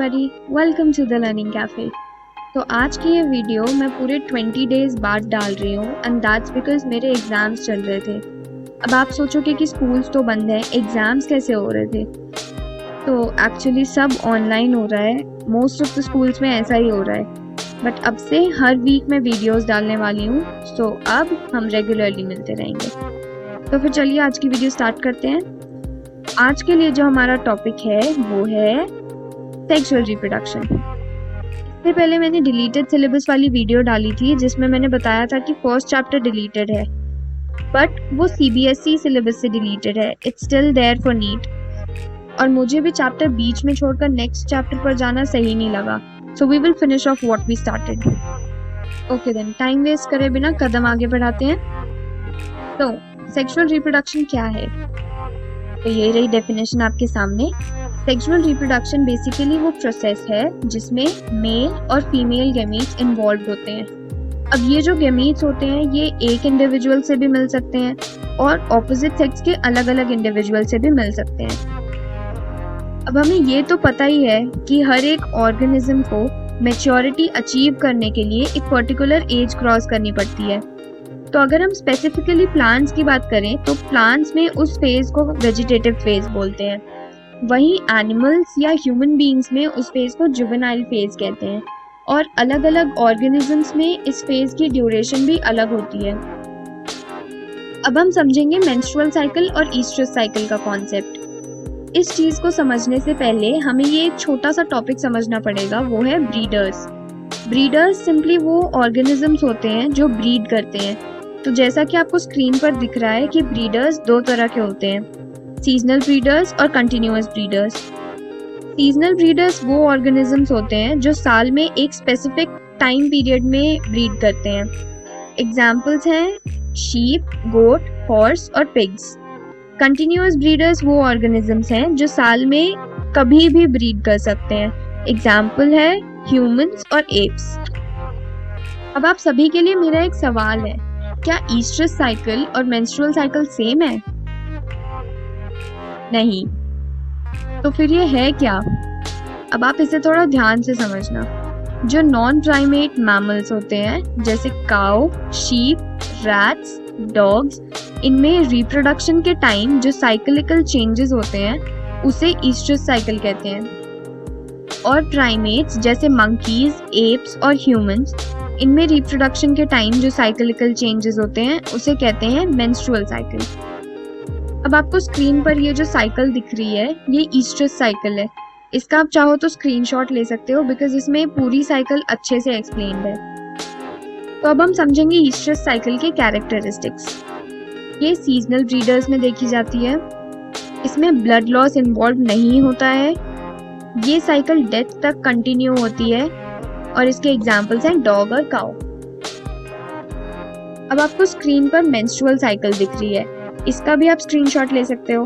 everybody, welcome to the Learning Cafe। तो आज की ये वीडियो मैं पूरे 20 डेज बाद डाल रही हूँ एंड दैट्स बिकॉज मेरे एग्ज़ाम्स चल रहे थे। अब आप सोचोगे कि स्कूल्स तो बंद हैं, एग्ज़ाम्स कैसे हो रहे थे? तो एक्चुअली सब ऑनलाइन हो रहा है, मोस्ट ऑफ द स्कूल्स में ऐसा ही हो रहा है। बट अब से हर वीक मैं वीडियोस डालने वाली हूँ, सो अब हम रेगुलरली मिलते रहेंगे। तो फिर चलिए आज की वीडियो स्टार्ट करते हैं। आज के लिए जो हमारा टॉपिक है वो है सेक्सुअल रिप्रोडक्शन। इससे पहले मैंने डिलीटेड सिलेबस वाली वीडियो डाली थी जिसमें मैंने बताया था कि फर्स्ट चैप्टर डिलीटेड है, बट वो CBSE सिलेबस से डिलीटेड है, it's still there for NEET. और मुझे भी चैप्टर बीच में छोड़कर नेक्स्ट चैप्टर पर जाना सही नहीं लगा, so we will finish off what we started. Okay then, time waste करे बिना कदम आगे बढ़ाते हैं। तो सेक्सुअल रिप्रोडक्शन क्या है? तो ये रही डेफिनेशन आपके सामने। सेक्सुअल रिप्रोडक्शन बेसिकली वो प्रोसेस है जिसमें मेल और फीमेल गैमीट्स इन्वॉल्व होते हैं। अब ये जो गैमीट्स होते हैं ये एक इंडिविजुअल से भी मिल सकते हैं और ऑपोजिट सेक्स के अलग अलग इंडिविजुअल से भी मिल सकते हैं। अब हमें ये तो पता ही है कि हर एक ऑर्गेनिज्म को मैच्योरिटी अचीव करने के लिए एक पर्टिकुलर एज क्रॉस करनी पड़ती है। तो अगर हम स्पेसिफिकली प्लांट्स की बात करें तो प्लांट्स में उस फेज को वेजिटेटिव फेज बोलते हैं, वहीं एनिमल्स या ह्यूमन बीइंग्स में उस फेज को जुवेनाइल फेज कहते हैं। और अलग अलग ऑर्गेनिजम्स में इस फेज की ड्यूरेशन भी अलग होती है। अब हम समझेंगे मेंस्ट्रुअल साइकिल और ईस्ट्रस साइकिल का कॉन्सेप्ट। इस चीज को समझने से पहले हमें ये एक छोटा सा टॉपिक समझना पड़ेगा, वो है ब्रीडर्स। ब्रीडर्स सिंपली वो ऑर्गेनिजम्स होते हैं जो ब्रीड करते हैं। तो जैसा कि आपको स्क्रीन पर दिख रहा है कि ब्रीडर्स दो तरह के होते हैं, सीजनल ब्रीडर्स और कंटिन्यूअस ब्रीडर्स। सीजनल ब्रीडर्स वो ऑर्गेनिजम्स होते हैं जो साल में एक स्पेसिफिक टाइम पीरियड में ब्रीड करते हैं। एग्जाम्पल्स हैं शीप, गोट, हॉर्स और पिग्स। कंटिन्यूअस ब्रीडर्स वो ऑर्गेनिजम्स हैं जो साल में कभी भी ब्रीड कर सकते हैं। एग्जाम्पल है ह्यूमंस और एप्स। अब आप सभी के लिए मेरा एक सवाल है, क्या ईस्ट्रस साइकिल और मेंस्ट्रुअल साइकिल सेम है? नहीं। तो फिर ये है क्या? अब आप इसे थोड़ा ध्यान से समझना। जो नॉन प्राइमेट मैमल्स होते हैं जैसे काऊ, शीप, रैट्स, डॉग्स, इनमें रिप्रोडक्शन के टाइम जो साइक्लिकल चेंजेस होते हैं उसे ईस्ट्रस साइकिल कहते हैं। और प्राइमेट्स जैसे मंकीज, एप्स और ह्यूमंस, इनमें रिप्रोडक्शन के टाइम जो साइक्लिकल चेंजेस होते हैं उसे कहते हैं मेंस्ट्रुअल साइकिल। अब आपको स्क्रीन पर ये जो साइकिल दिख रही है ये ईस्ट्रस साइकिल है। इसका आप चाहो तो स्क्रीनशॉट ले सकते हो बिकॉज इसमें पूरी साइकिल अच्छे से एक्सप्लेन्ड है। तो अब हम समझेंगे ईस्ट्रस साइकिल के कैरेक्टरिस्टिक्स। ये सीजनल ब्रीडर्स में देखी जाती है, इसमें ब्लड लॉस इन्वॉल्व नहीं होता है, ये साइकिल डेथ तक कंटिन्यू होती है और इसके एग्जाम्पल्स हैं डॉग और काऊ। अब आपको स्क्रीन पर मेंस्ट्रुअल साइकिल दिख रही है, इसका भी आप स्क्रीनशॉट ले सकते हो।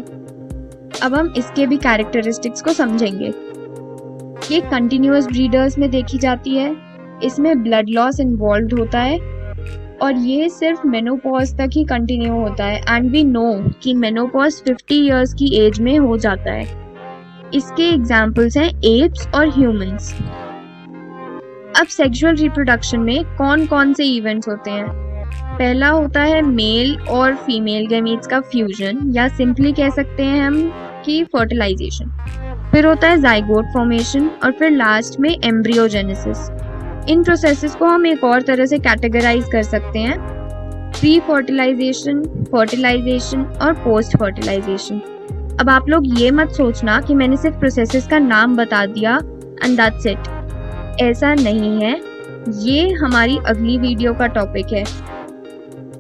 अब हम इसके भी कैरेक्टरिस्टिक्स को समझेंगे। ये कंटिन्यूअस ब्रीडर्स में देखी जाती है, इसमें ब्लड लॉस इन्वॉल्व होता है और ये सिर्फ मेनोपॉज तक ही कंटिन्यू होता है एंड वी नो कि मेनोपॉज 50 इयर्स की एज में हो जाता है। इसके एग्जाम्पल्स हैं एप्स और ह्यूमंस। अब सेक्सुअल रिप्रोडक्शन में कौन कौन से इवेंट्स होते हैं? पहला होता है मेल और फीमेल गैमीट्स का फ्यूजन, या सिंपली कह सकते हैं हम कि फर्टिलाइजेशन। फिर होता है जाइगोट फॉर्मेशन और फिर लास्ट में एम्ब्रियोजेनेसिस। इन प्रोसेसेस को हम एक और तरह से कैटेगराइज कर सकते हैं, प्री फर्टिलाइजेशन, फर्टिलाइजेशन और पोस्ट फर्टिलाइजेशन। अब आप लोग ये मत सोचना कि मैंने सिर्फ प्रोसेसेस का नाम बता दिया एंड दैट्स इट। ऐसा नहीं है, ये हमारी अगली वीडियो का टॉपिक है।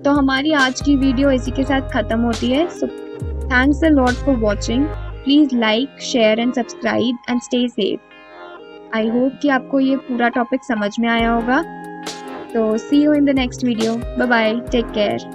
तो हमारी आज की वीडियो इसी के साथ ख़त्म होती है। So thanks a lot for watching. Please like, share and subscribe and stay safe. I hope कि आपको ये पूरा टॉपिक समझ में आया होगा। तो see you in the next video. Bye bye, take care.